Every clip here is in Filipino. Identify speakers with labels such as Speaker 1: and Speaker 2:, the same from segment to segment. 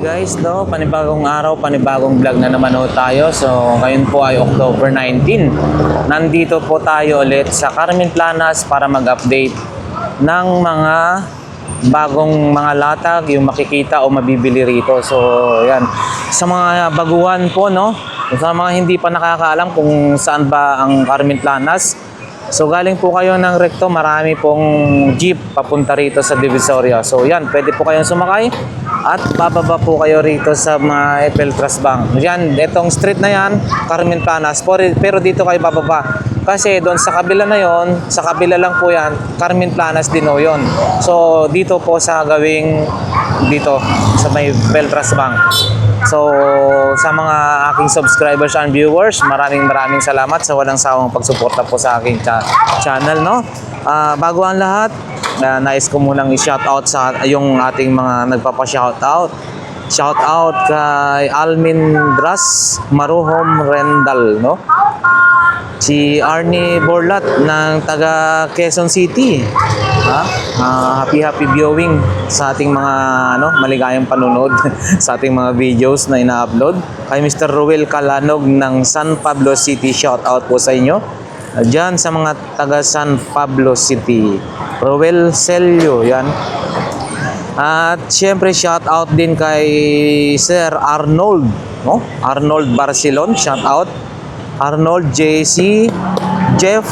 Speaker 1: Guys, no, panibagong araw, panibagong vlog na naman ho tayo. So, ngayon po ay October 19. Nandito po tayo ulit sa Carmen Planas para mag-update ng mga bagong mga latag, yung makikita o mabibili rito. So, yan. Sa mga baguhan po, no, sa mga hindi pa nakakaalam kung saan ba ang Carmen Planas, so galing po kayo ng Recto, marami pong jeep papunta rito sa Divisoria. So yan, pwede po kayong sumakay at bababa po kayo rito sa mga Peltras Bank. Yan, itong street na yan, Carmen Planas. Pero dito kayo bababa. Kasi doon sa kabila na yon, sa kabila lang po yan, Carmen Planas din o yun. So dito po sa gawing dito sa may Peltras Bank. So sa mga aking subscribers and viewers, maraming salamat sa walang sawang pagsuporta po sa aking channel, no? Bago ang lahat, nais ko munang i-shoutout sa yung ating mga nagpapa-shoutout. Shoutout kay Almin Dras Maruhom Rendal, no? Si Arnie Borlat ng taga Quezon City. Happy viewing sa ating mga maligayang panonood sa ating mga videos na ina-upload. Kay Mr. Ruel Calanog ng San Pablo City, shout out po sa inyo. Diyan sa mga taga San Pablo City. Ruel Celio, yan. At syempre shout out din kay Sir Arnold, no? Arnold Barcelon, shout out. Arnold, JC, Jeff,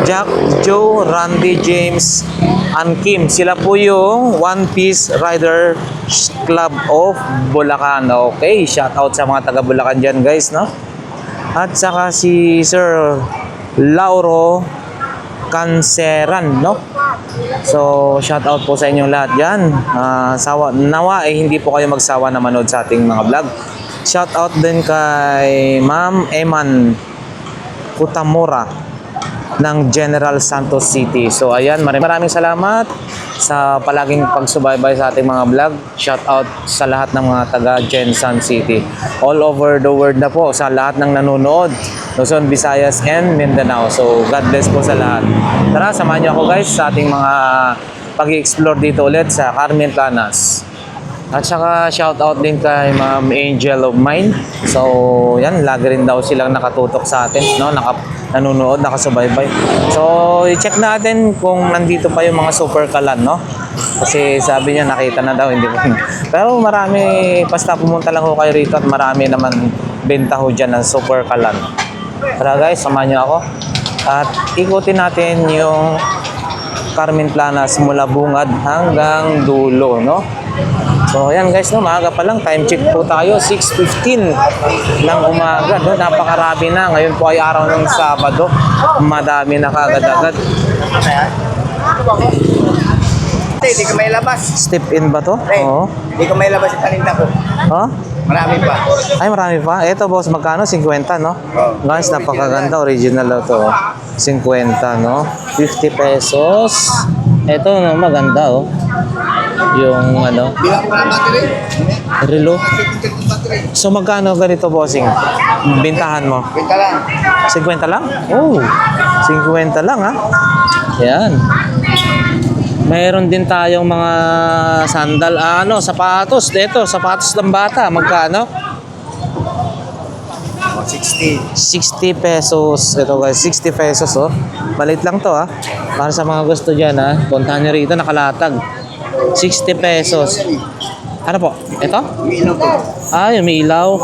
Speaker 1: Jack, Joe, Randy, James, and Kim. Sila po yung One Piece Rider Club of Bulacan. Okay, shout out sa mga taga Bulacan dyan, guys, no? At saka si Sir Lauro Canceran, no? So, shout out po sa inyong lahat dyan. Nawa hindi po kayo magsawa na manood sa ating mga vlog. Shout out din kay Ma'am Eman Kutamura ng General Santos City. So ayan, maraming salamat sa palaging pagsubaybay sa ating mga vlog. Shout out sa lahat ng mga taga Gensan City. All over the world na po, sa lahat ng nanonood, Luzon, Visayas, and Mindanao. So God bless po sa lahat. Tara, samahan niyo ako guys sa ating mga pag-i-explore dito ulit sa Carmen Planas. At saka shout out din kay Ma'am Angel of Mine. So, yan, lagi rin daw silang nakatutok sa atin, no? Nanonood, nakasubaybay. So, i-check natin kung nandito pa yung mga super kalan, no? Kasi sabi niya nakita na daw, hindi po. Pero marami, basta pumunta lang ho kayo rito at marami naman benta ho dyan ng super kalan. Tara guys, samahan niyo ako. At ikutin natin yung Carmen Planas mula bungad hanggang dulo, no? So ayan guys, no, maaga pa lang, time check po tayo, 6:15 ng umaga, no? Napakarami na. Ngayon po ay araw ng Sabado, madami na kagad-agad.
Speaker 2: Hindi ka may labas.
Speaker 1: Step in ba to? Oo.
Speaker 2: Hindi ka may labas yung taninda ko.
Speaker 1: Huh?
Speaker 2: Marami pa.
Speaker 1: Ay, marami pa. Ito boss, magkano? 50, no? Guys, napakaganda, original to. 50, no? 50 pesos. Ito, no, maganda, oh. Yung ano,
Speaker 2: Bilang ko ng battery.
Speaker 1: relo. So magkano ganito bossing? Bintahan mo?
Speaker 2: Benta lang.
Speaker 1: 50 lang? Oh, 50 lang ha. Yan. Mayroon din tayong mga sandal, sapatos. Dito, sapatos ng bata. Magkano?
Speaker 2: 60.
Speaker 1: 60 pesos. Ito guys, 60 pesos oh. Malit lang to ha. Para sa mga gusto dyan ha. Puntahan nyo rito, nakalatag. 60 pesos. Ano po? Ito?
Speaker 2: May ilaw po.
Speaker 1: Yung may ilaw.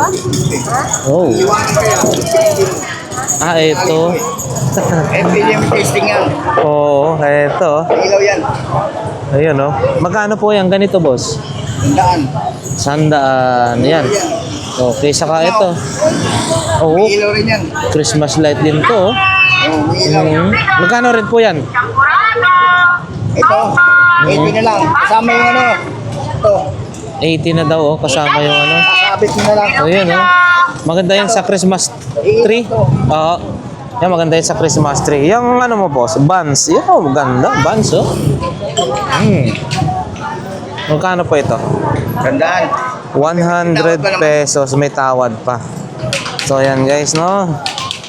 Speaker 1: Oh.
Speaker 2: Iwanan kaya.
Speaker 1: Ito.
Speaker 2: MPDM testing yan.
Speaker 1: Oo, ito.
Speaker 2: May ilaw yan.
Speaker 1: Ayun oh. Magkano po yan ganito boss?
Speaker 2: Tandaan.
Speaker 1: 100. Yan. Okay, saka ito. Oo.
Speaker 2: May ilaw rin yan.
Speaker 1: Christmas light din to.
Speaker 2: May ilaw.
Speaker 1: Magkano rin po yan?
Speaker 2: Ito. 80 na lang. Kasama yung ano. Ito.
Speaker 1: 80 na daw oh, kasama yung ano.
Speaker 2: Kasabit mo na lang.
Speaker 1: Ayun oh. Maganda yan sa Christmas tree. Oo. Yan, maganda yan sa Christmas tree. Yung ano mo boss, buns. Yan oh, maganda. Buns oh. Magkano po ito?
Speaker 2: Tandaan.
Speaker 1: 100 pesos. May tawad pa. So yan guys, no?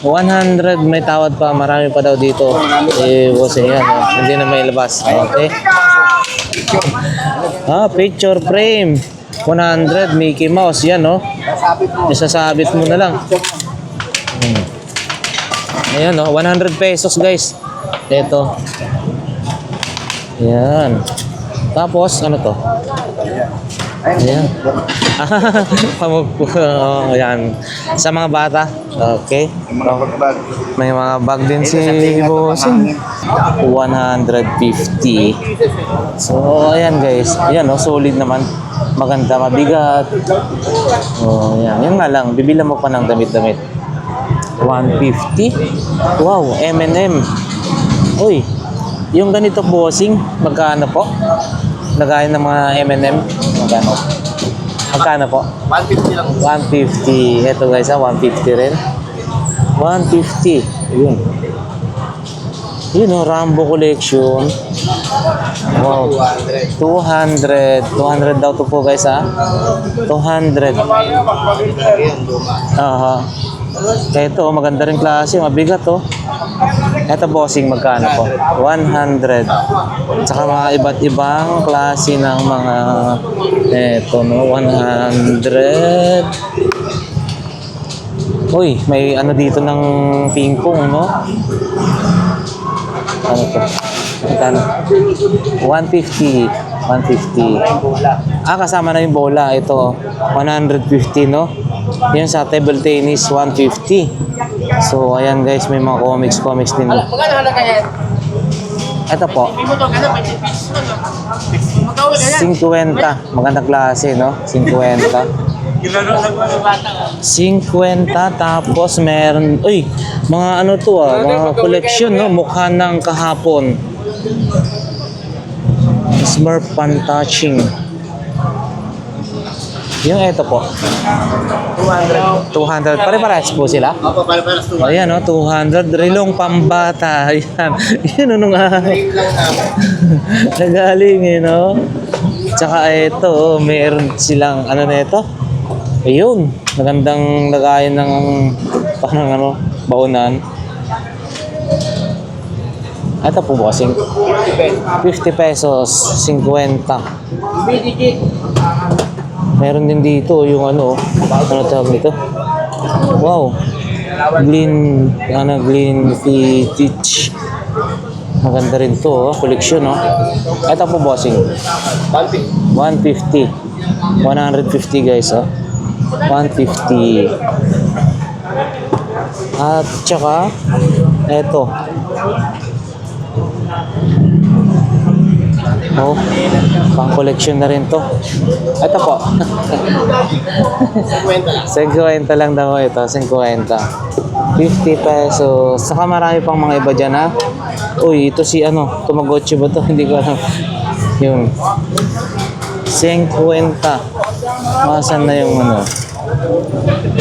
Speaker 1: 100 may tawad pa. Marami pa daw dito. Bossing yan. Hindi na may labas. Okay. Picture frame. 100, Mickey Mouse. Yan, no?
Speaker 2: Nasabit mo.
Speaker 1: Isasabit mo na lang. Ayan, no? 100 pesos, guys. Ito. Yan. Tapos, ano to? Ayan. Pamugpo. Oh, yan. Sa mga bata. Okay.
Speaker 2: Mga pagbag.
Speaker 1: May mga bag din si Bossing. 150. So, ayan guys. Ayan, no? Solid naman. Maganda, mabigat. Oh, ayan. Yan nga lang. Bibila mo pa ng damit-damit. 150. Wow, M&M. Uy, yung ganito Bossing, magkano po? Lagayan ng mga M&M. Magkano? Magkano po?
Speaker 2: 150 lang.
Speaker 1: 150. Ito guys, 150 rin. 150. Yun. Yun o, Rambo collection. Wow. 200. 200 daw to po guys ha. 200. Aha. Kaya ito, maganda rin klase. Mabigat oh. Ito Bossing, magkano po? 100. Tsaka mga iba't ibang klase ng mga eto no, 100. Uy, may ano dito ng ping-pong, no? Ano to? Magkano? 150. 150. Ah, kasama na yung bola. Ito, 150, no? Yan sa table tennis, 150. So, ayan guys, may mga comics din.
Speaker 2: Magkano na kaya?
Speaker 1: Ito po, 50. Magandang klase, no? 50. 50, tapos meron, uy, mga ano to ah, mga collection, no? Mukha ng kahapon. Smurf Pan Touching. Yung ito po. 200. 200. Pare-parehas po sila?
Speaker 2: Opo, para sa
Speaker 1: Ayan, no? 200. Rilong pambata. Ayan. Yun, ano nga. Nagaling, eh, no? Tsaka ito, oh, meron silang, ano na ito? Ayun. Magandang lagayan ng, parang ano, baunan. Ito po, Bossing. 50 pesos. 50. Meron din dito yung ano tawag nito? Wow. Glen Fittich. Maganda rin to, collection, no? Ito po Bossing. 150. 150 guys, oh. 150. At tsaka eto. Oh, pang collection na rin to. Ito po. 50 lang daw ito. 50. 50 pesos. Saka marami pang mga iba dyan ha. Uy, ito si ano. Tamagotchi ba to? Hindi ko alam. Yun. 50. Masan na yung ano. 50.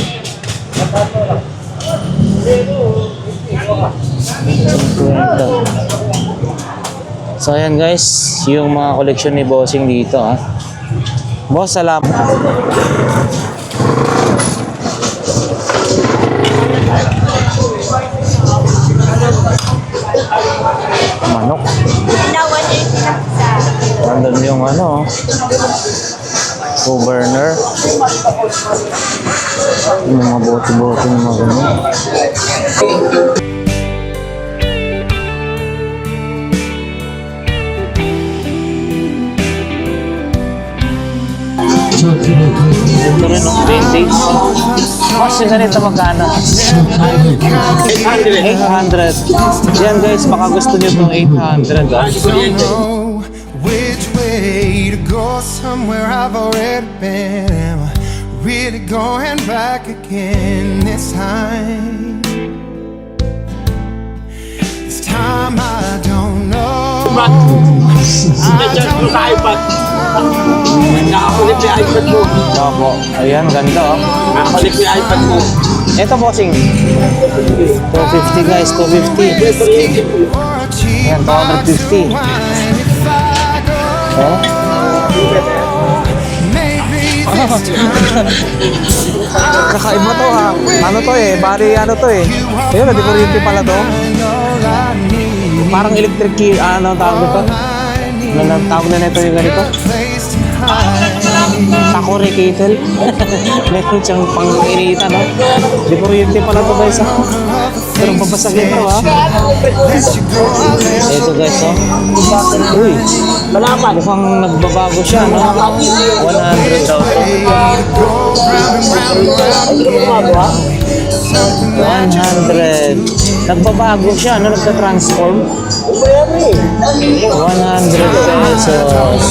Speaker 1: So ayan guys, yung mga collection ni Bossing dito ha. Boss, salamat. Manok. Nandun yung ano, governor. Yung mga bote-bote ng mga ganun. Ito rin ang vintage. Mas yung ganito magkano? 800. Yan guys, baka gusto nyo itong 800.
Speaker 3: Know which way to go, somewhere I've already been. Am I really going back again this time? This time I don't know.
Speaker 2: Nakakulit yung iPad mo.
Speaker 1: Opo. Ayan, ganda oh.
Speaker 2: Nakakulit yung iPad mo.
Speaker 1: Ito Bossing. 250 guys, 250. Ayan, 250. Oh. Kakaiba to ha. Ano to eh, bari ano to eh. Ayun, di kuryente pala to. Parang electric key, ano tawag nito? Ano tawag na nito yung ganito? Takore kettle. Meron siyang pang-inita, no? Di kuryente pala ito guys, ha? Pero babasagin ito, ha? Ito guys, oh. Uy, mukhang nagbabago siya, no? 100 daw to. 100. Nagbabago siya, no? Nagka-transform. 100 pesos.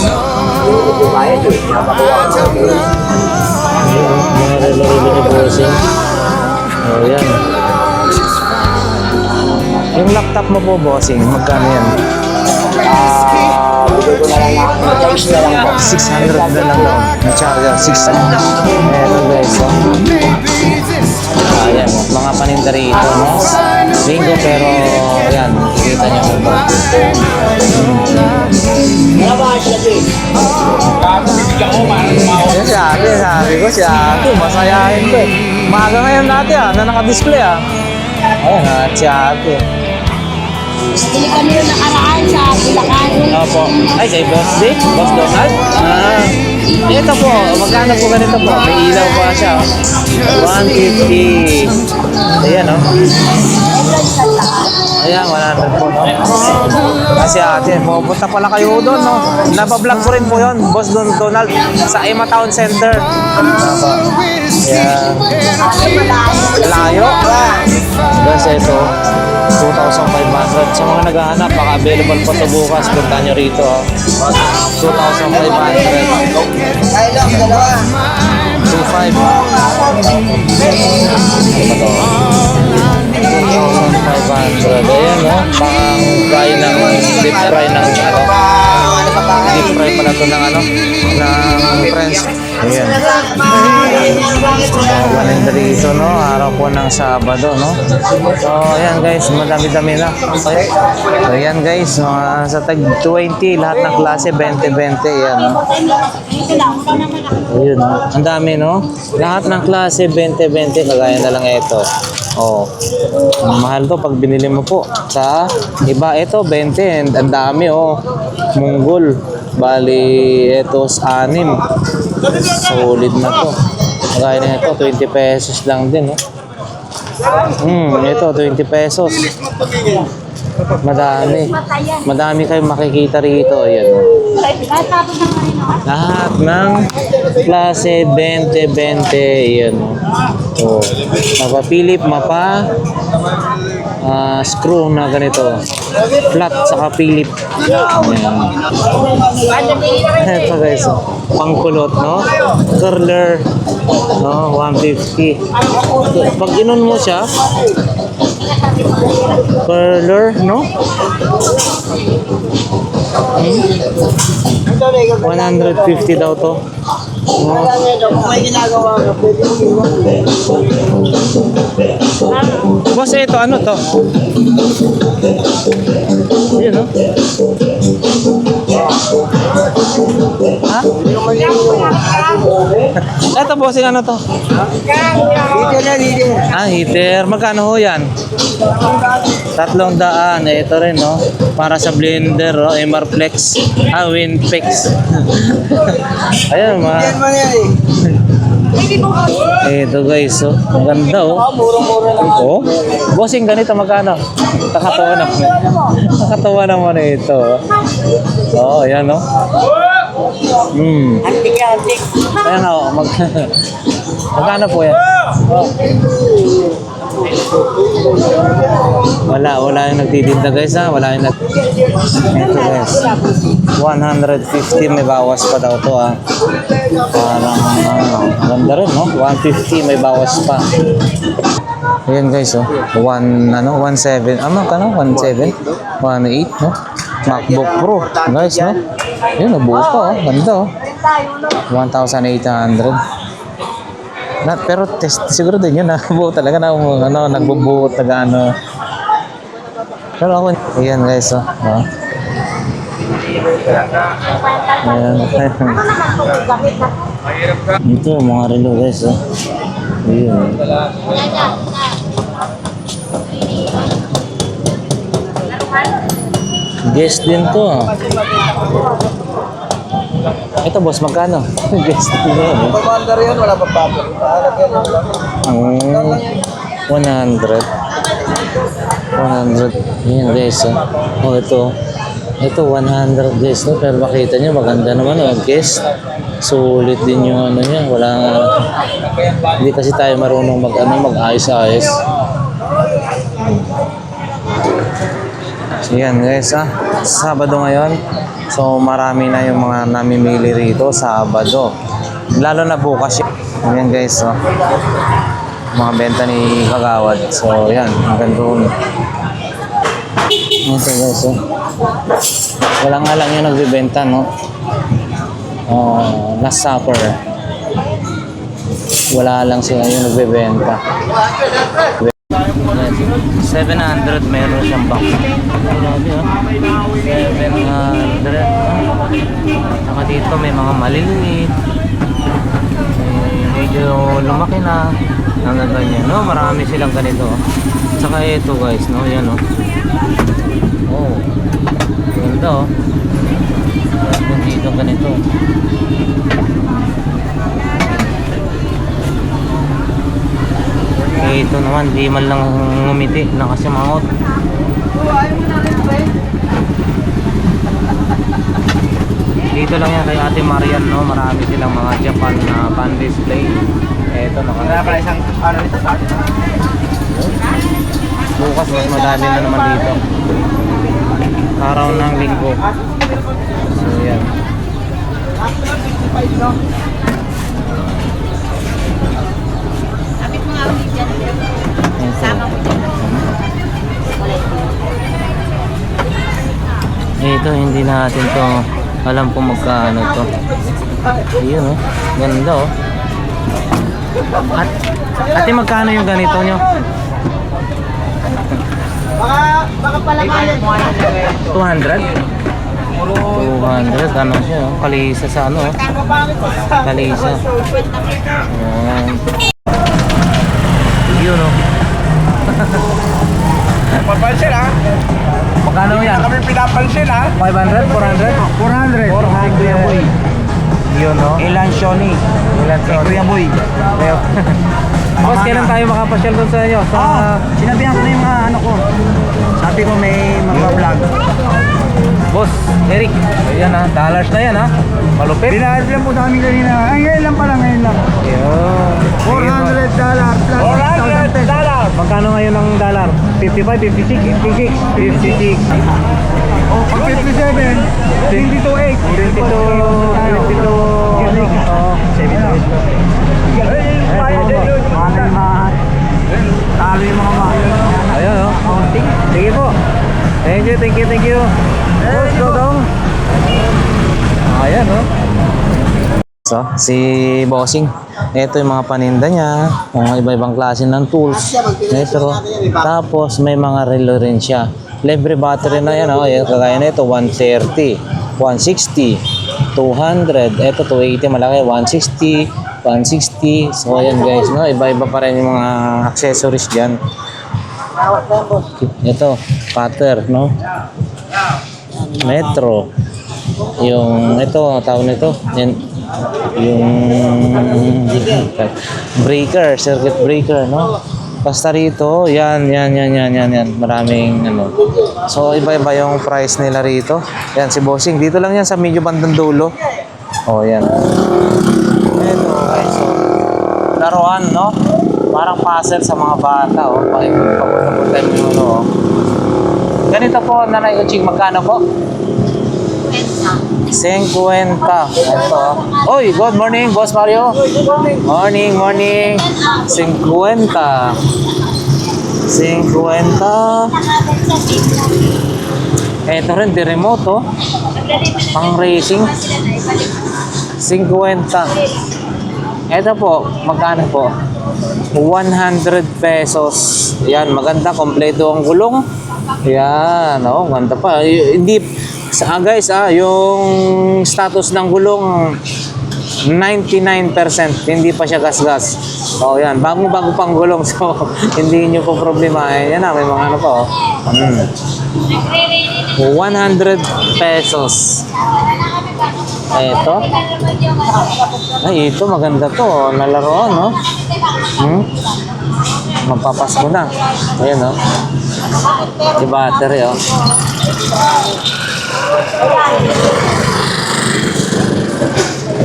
Speaker 1: Mga relo-relo ni Bossing. Oh, yan. Yung laptop mo po, Bossing, magkano yan?
Speaker 2: Bigay ko na lang ako. Mag-charge na lang po.
Speaker 1: 600 na lang daw. May charger, 600. Meron guys, oh. Ayan, mga paninda rito, no? Bingo, pero yan, kita nyo ito. Yan si ate, sabi ko si ate, masayahin ko eh. Maaga ngayon natin na naka-display Ayan, at si ate.
Speaker 4: Bili kami yung nakaraan sa Bulacan.
Speaker 1: Opo. Ay, kay Boss Dick? Boss Donald? Ito po, magkano po ganito po? May ilaw pa siya. 150. Ayan, no? Ayan, 100 po, no? Kasi ate, pupunta pala kayo doon, no? Napablog ko rin po yun, Boss Donald, sa Emma Town Center. Ayan. Layo. Kasi ito, 2,500. Sa mga naghahanap, baka available pa ito bukas. Punta nyo rito. 2,500.
Speaker 2: Ay lang, dalawa.
Speaker 1: 2,500. Ito. 2,500. Ayan, no? Pang fry ng, deep fry ng, ano, deep fry pala ito ng, ano, ng french. Ayan. Paninda dito, no? Araw po ng Sabado, no? So, ayan guys, madami-dami na. Okay. So, ayan guys, sa tag 20, lahat ng klase, 20-20, ayan, no? Ayun, no? Ang dami, no? Lahat ng klase, 20-20, kagaya na lang ito. Oh, mahal to pag binili mo po. Sa iba, ito, 20, and ang dami, oh. Munggol. Bali, ito, 6. Solid na to. Kagaya na ito, 20 pesos lang din, no? Ito, 20 pesos. Madami. Madami kayong makikita rito. Ayan. Lahat ng klase 20-20. Ayan. Oh. Mapa-Philip, screw na ganito. Flat saka Philip. Ayan. Ito guys, oh. Pangkulot, no? Curler, no? 150. Pag inon mo siya, curler, no? 150 daw to.
Speaker 2: May ginagawa ka, pwede mo
Speaker 1: Boss, ito ano to? Yun, no? Ha? Ito, bossing, ano to?
Speaker 2: Dito na, dito.
Speaker 1: Heater. Magkano ho yan? 300. Ito rin, no? Para sa blender, no? Emarflex. Winflex. Ayan, mga...
Speaker 2: Yan mo na yan eh.
Speaker 1: Ito guys, oh. Ang ganda, oh.
Speaker 2: Murang-mura lang.
Speaker 1: Oh? Bossing, ganito magkano? Nakatawa na. Nakatawa naman ito. Oh, ayan, oh.
Speaker 2: Antik yan, antik.
Speaker 1: Ayan, oh. Magkano po yan? Wala yung nagtitinda guys, ha? Wala yung ito guys. 150, may bawas pa daw to, ha? Parang, ganda rin, no? 150, may bawas pa. Ayan guys, oh. 1.7. Magkano? 1.7? 1.8, no? MacBook Pro, guys, no? Yun, nabuo pa, oh. Ganda, oh. 1,800. Pero test siguro din yun, nabuo talaga na nagbubuo taga ano. Pero ako, ayan guys, oh. Ayan. Ito, mga relo guys, oh. Ayan. Guess din to, ah. Ito boss, magkano? Guess na yan.
Speaker 2: Commander yun, wala pa papo. Lalagyan lang lang.
Speaker 1: 100. 100. Yan guys. Oh, ito. Ito 100 guys. No? Pero makita nyo, maganda naman. Oh, guys. Sulit din yung ano niya. Wala nga. Hindi kasi tayo marunong mag-ayos-ayos. So yan guys Sabado ngayon. So marami na yung mga namimili rito Sabado. Lalo na bukas. Yan guys mga benta ni Kagawad. So yan, ang ganda rin. Ito guys wala nga lang yung nagbibenta no. Last Supper. Wala lang sila yung nagbibenta. 700 meron siyang box. Grabe 700. Saka dito may mga maliliit. Medyo lumaki na. Hanggang ganyan. No, marami silang ganito. Saka ito guys, no, yan ganda dito ganito. Ito naman, di man lang ngumiti, nakasimangot. Dito lang yan kay Ate Marian, no? Marami silang mga Japan na pan display. Ito,
Speaker 2: Kaya pa isang ano nito sa atin.
Speaker 1: bukas mas madami na naman dito. Araw ng linggo. So, yan.
Speaker 4: Kapit mga ulit dyan. Sama mo dyan.
Speaker 1: Ito, hindi natin to alam kung magkano to. Yun ganda Ate, magkano yung ganito nyo?
Speaker 4: Baka pala kayo.
Speaker 1: 200? 200, ano siya kalisa sa kalisa. Yun
Speaker 2: Papansin ha?
Speaker 1: Magkano yan?
Speaker 2: Kami pinapansin ha?
Speaker 1: 500? 400? 400. Yun
Speaker 2: Ilan Shoni? Kuya Boy.
Speaker 1: Boss, kailan tayo makapasyal doon sa inyo?
Speaker 2: Sinabihan ko na yung mga ano ko. Sabi ko may mag-vlog.
Speaker 1: Boss, Eric. Ayan dollars na yan malupit.
Speaker 2: Binahal lang po sa amin kanina. Ay, ngayon lang pala, ngayon lang.
Speaker 1: Yun.
Speaker 2: $400 plus $1,000.
Speaker 1: Magkano ngayon ang dollar? 55, 56, 56. 56.
Speaker 2: Oh, pag 57, 22.8.
Speaker 1: 22.
Speaker 2: Talo yung mga mahal.
Speaker 1: Ayan sige po. Thank you. Boss, go dong. Ayan So, si Bossing. Ito yung mga paninda niya. Mga iba-ibang klase ng tools. Ito. Tapos may mga relo rin siya. Libre battery na yan. Kagaya na ito, 130, 160, 200. Ito, 280 malaki, 160, 160. So, ayan guys. Iba-iba pa rin yung mga accessories dyan. Ito, cutter, Metro. Yung ito, tawag nito. Yan, yung breaker, circuit breaker, Basta rito, yan. Maraming So, iba-iba yung price nila rito. Yan, si Bossing. Dito lang yan sa medyo bandang dulo. Yan. Ito, guys. Laruan, Parang puzzle sa mga bata, Papunta mo, Ganito po, Nanay Uching, magkano po? 50. Ito. Oy, good morning, Boss Mario. Morning. 50. Ito rin, di remote, Pang racing. 50. Ito po, magkano po? 100 pesos. Yan, maganda, kompleto ang gulong. Yan, ganda pa. Hindi, guys, yung status ng gulong 99%, hindi pa siya gas-gas. Yan, bago pang gulong. So, hindi nyo po problema. Yan may mga pa, 100 pesos. Ito. Ay, ito maganda to. Nalaroan, no? Mapapasko na. Ayan, no? Yung battery, oh.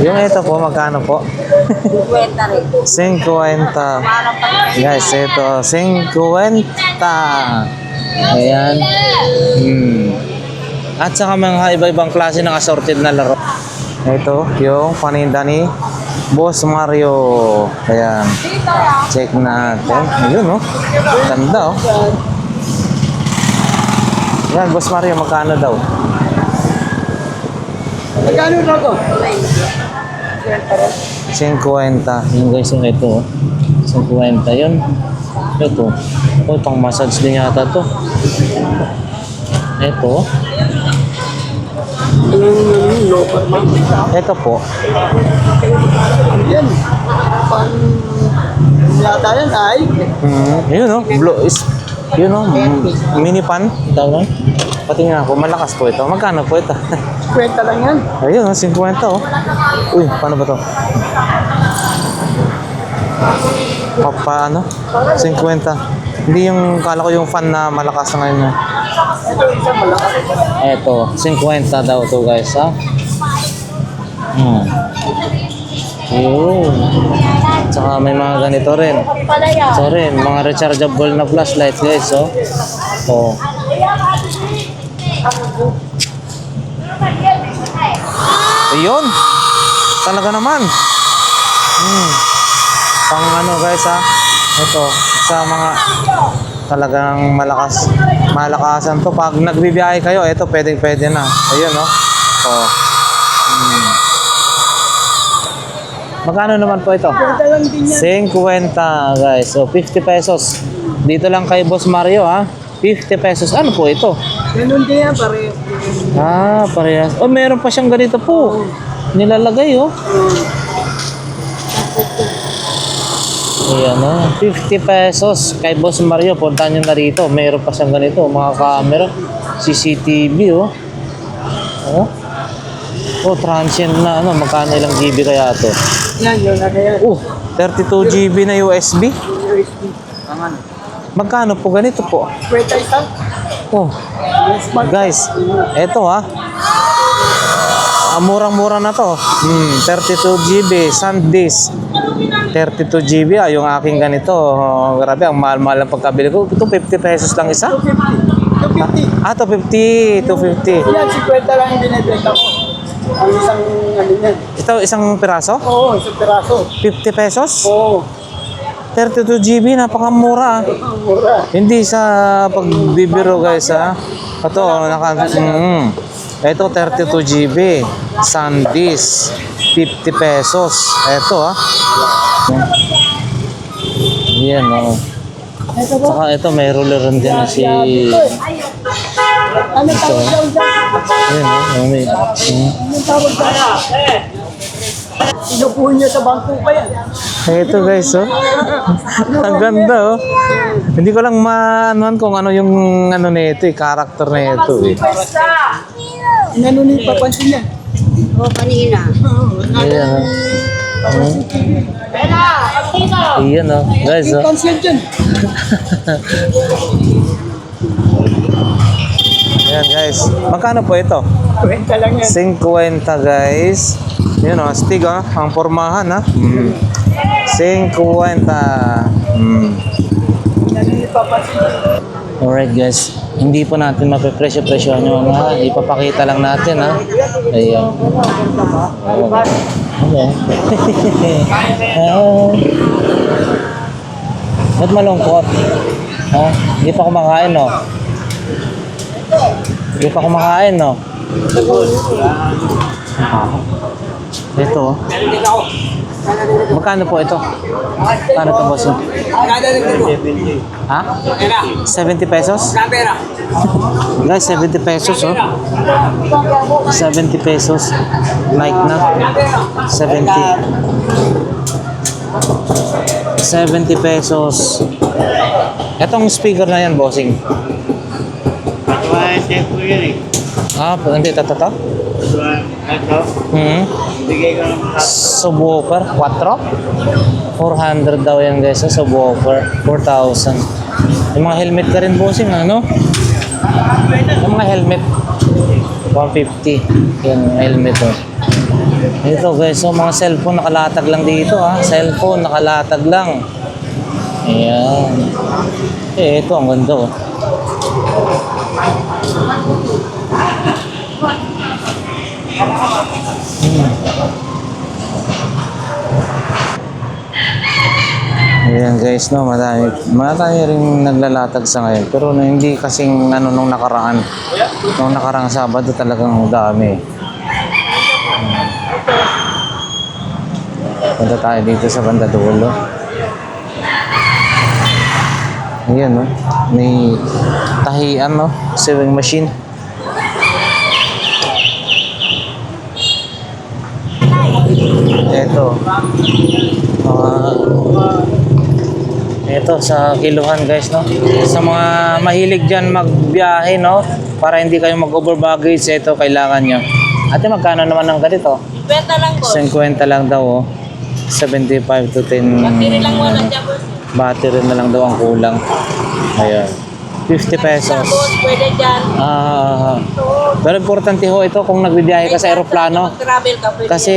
Speaker 1: Yung ito po, magkano po? 50. Guys, ito, 50. Ayan. At saka mga iba-ibang klase ng assorted na laro. Ito, yung paninda ni Boss Mario. Ayan. Check natin. Ayun, oh. Ganda, oh. Ayan, Boss Mario, magkano daw?
Speaker 2: Magkano na to?
Speaker 1: 50. Yung guys, yung ito, oh. 50. Yun. Ito. Oh, pang massage din yata to. Ito. Ito po.
Speaker 2: Yan. Pang yata yan ay.
Speaker 1: Yun, no? Blue is, yun, no? Mini pan. Tawag. Patingin ako, malakas po ito. Magkano po ito?
Speaker 2: 50 lang yan.
Speaker 1: Ayun, 50, oh. Uy, paano ba to? Paano? 50. Hindi yung, kala ko yung fan na malakas na ngayon.
Speaker 2: Ito isa malakas.
Speaker 1: Eto, 50 daw to guys, ha? Yun. Tsaka may mga ganito rin. Ito rin, mga rechargeable na flashlight guys, oh. Oh. Ayun. Talaga naman. Pang ano guys, ha? Ito, sa mga talagang malakasan to. Pag nagbibiyahe kayo, ito pwede na. Ayun, no? Oh. Magkano naman po ito?
Speaker 2: 50 lang din yan.
Speaker 1: 50 guys. So 50 pesos. Dito lang kay Boss Mario, ha? 50 pesos. Ano po ito?
Speaker 2: Ganun din yan, pareho.
Speaker 1: Ah, parehas. Oh, meron pa siyang ganito po. Nilalagay, oh. Ayan, oh. 50 pesos kay Boss Mario. Punta nyo na rito. Meron pa siyang ganito. Mga camera. CCTV, oh. Oh. Oh, transient na, ano. Magkano ilang GB kaya to?
Speaker 2: Yan, yun na yan.
Speaker 1: Oh, 32 GB na USB.
Speaker 2: USB. Angan.
Speaker 1: Magkano po ganito po?
Speaker 2: 50 isang.
Speaker 1: Oh, guys. Eto, ha. Murang-mura na to. 32 GB, SanDisk. 32 GB, yung aking ganito. Oh, grabe, ang mahal-mahal ang pagkabili ko. Ito, 50 pesos lang isa?
Speaker 2: 250. 250.
Speaker 1: Ah, 250. 250.
Speaker 2: Yan, 50 lang yung binibenta ko. Ang isang ano yan.
Speaker 1: Ito, isang piraso?
Speaker 2: Oo, isang piraso.
Speaker 1: 50 pesos?
Speaker 2: Oo.
Speaker 1: 32 GB, napakamura.
Speaker 2: Ang mura.
Speaker 1: Hindi sa pagbibiro, guys, ha. Ito, ito, 32 GB. SanDisk. 50 pesos. Ito, ha. Yan, oh. Saka ito, may ruler rin din na si...
Speaker 2: Ano tawag daw dyan?
Speaker 1: Yan, oh. May...
Speaker 2: Ano tawag dyan? Inupuhin niya sa bangko pa yan.
Speaker 1: Ito, guys, oh. Ang ganda, oh. Hindi ko lang maanuhan kung ano yung ano nito, character na ito, eh.
Speaker 2: Inano ni papansin niya.
Speaker 4: O, kanina.
Speaker 1: Ayan, oh. Iyan, oh. Guys, oh.
Speaker 2: Pansin dyan.
Speaker 1: Ayan, guys. Magkano po ito?
Speaker 2: 20 lang yan.
Speaker 1: 50, guys. Yun, oh. Stig, oh. Ang pormahan, ha. 50.
Speaker 2: Inano ni papansin niya.
Speaker 1: Alright, guys. Hindi po natin mapipresyo-presyohan yung ha. Ipapakita lang natin, ha. Ayan. Okay. Ba't malungkot? Ha? Hindi pa kumakain, no? Hindi pa kumakain, no? Ito, oh. Magkano po ito? Magkano ito, boss? Ha? 70 pesos? Guys, 70 pesos, oh. 70 pesos. Nike na. 70. 70 pesos. Etong speaker na yan, bossing. Hindi, ito.
Speaker 2: Ito, bigay ko ng
Speaker 1: Subwoofer, 4? 400 daw yan guys, subwoofer, 4,000. Yung mga helmet ka rin bossing, ano? Yung mga helmet, 150. Yan, helmet oh. Ito guys, so mga cellphone nakalatag lang dito ha. Cellphone nakalatag lang. Ayan. Ito ang ganda oh. Ayan guys, no, marami rin naglalatag sa ngayon. Pero hindi kasing nung nakaraan. Nung nakaraang Sabado talagang dami. Punta tayo dito sa banda dulo. Ayan, no. May tahian, no. Sewing machine. Ito sa kiluhan guys, no. Sa mga mahilig dyan magbiyahe, no, para hindi kayo mag-over baggage, ito kailangan nyo. Ate, magkano naman ang ganito?
Speaker 4: 50 lang po.
Speaker 1: 50 lang daw, oh. 75 to 10.
Speaker 4: Battery lang wala dyan po.
Speaker 1: Battery na lang daw ang kulang. Ayan. 50 pesos.
Speaker 4: Tapos pwede dyan.
Speaker 1: Pero importante ho ito kung nagbibiyahe ka sa aeroplano.
Speaker 4: Mag-travel ka pwede.
Speaker 1: Kasi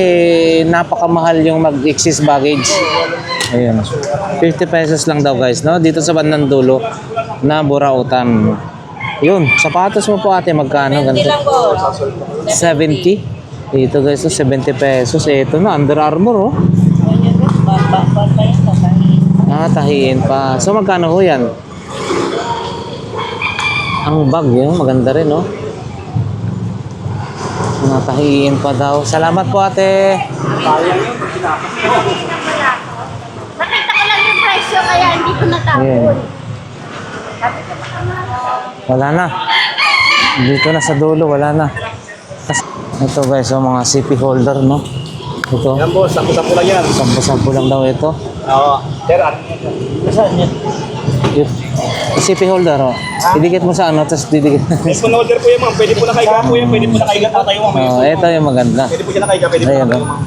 Speaker 1: napakamahal yung mag-excess baggage. Ayun. 50 pesos lang daw guys, no? Dito sa bandang dulo na Burautan. Yun, sapatos mo po ate, magkano?
Speaker 4: 20 lang po.
Speaker 1: 70? Dito guys, so 70 pesos. Ito na, Under Armour, oh. Tahiin pa. So magkano ho yan? Ang bag yun, maganda rin, no? Tahiin pa daw. Salamat po ate.
Speaker 4: Nakita ko lang yung presyo kaya hindi ko natapon.
Speaker 1: Ayan. Wala na. Dito na sa dulo, wala na. Ito guys, so mga CP holder, no? Ito.
Speaker 2: Yan boss, sampu-sampu lang yan.
Speaker 1: 10 lang daw ito.
Speaker 2: Oo. Sir,
Speaker 1: Saan yan? Yung CP holder, oh. Idikit mo sa ano, tapos didikit.
Speaker 2: Yes, kung order po yan ma'am, pwede po nakaiga po yan, pwede po nakaiga po tayo ma'am.
Speaker 1: Oh, ito yung maganda.
Speaker 2: Pwede po siya nakaiga, pwede po
Speaker 1: Ayan,
Speaker 2: nakaiga
Speaker 1: oh.
Speaker 2: ma'am.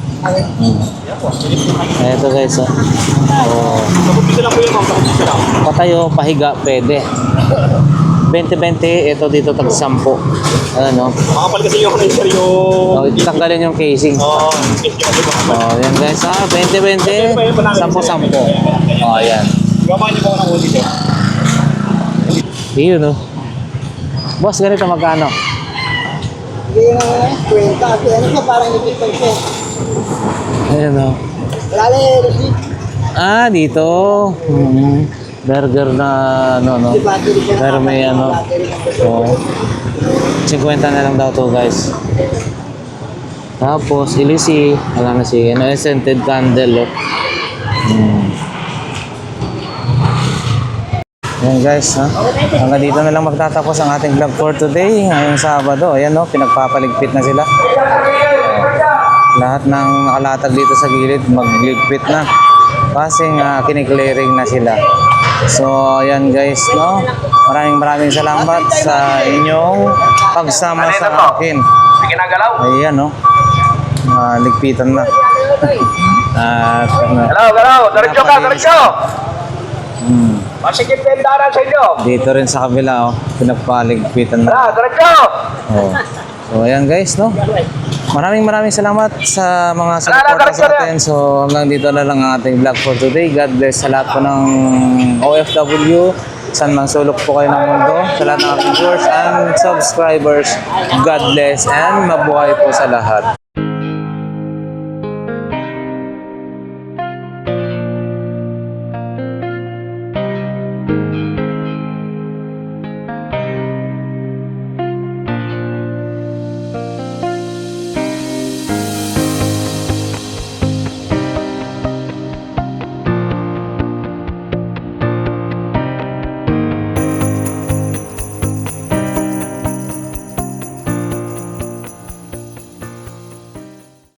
Speaker 1: Ito guys, oh. Oh.
Speaker 2: Kapupisa lang po yan ma'am, kapupisa lang.
Speaker 1: Patayo, pahiga, pwede. 20-20, ito dito tag-10. Ano?
Speaker 2: Makapal kasi yung sir
Speaker 1: Oh,
Speaker 2: yung...
Speaker 1: tanggalin yung casing.
Speaker 2: Oo, yes, yung kasi makapal.
Speaker 1: Oh, yan guys, 20-20, 10-10. Oh, ayan.
Speaker 2: Gamahan niyo po ng ulit sir.
Speaker 1: Yun, oh. Boss, ganito magkano?
Speaker 5: Hindi na kwenta. Kasi ano ka, parang ipipag siya.
Speaker 1: Ayan, oh.
Speaker 5: Wala na yung receipt.
Speaker 1: Dito. Burger na, no.
Speaker 5: Di battery ka na.
Speaker 1: Pero may ano.
Speaker 5: Battery na.
Speaker 1: So, 50 na lang daw to guys. Tapos, ilisi. Wala na si, scented candle, oh. Yan guys, ha? Hanggang dito na lang magtatapos ang ating vlog for today. Ngayong Sabado, ayan no, pinagpapaligpit na sila. Lahat ng nakalatag dito sa gilid, magligpit na. Kasi kiniklearing na sila. So, ayan guys, no? Maraming salamat sa inyong pagsama sa akin. Ayan, no? Ligpitan na. At,
Speaker 2: Galaw, diretso ka, diretso! Masigit na yung daanan sa inyo.
Speaker 1: dito rin sa kabila, oh, pinagpaligpitan na.
Speaker 2: Diretso!
Speaker 1: Oh. So, ayan guys, no? Maraming salamat sa mga support sa atin. So, hanggang dito na lang ang ating vlog for today. God bless sa lahat po ng OFW. Saan mang sulok po kayo ng mundo. Sa lahat ng ating viewers and subscribers. God bless and mabuhay po sa lahat.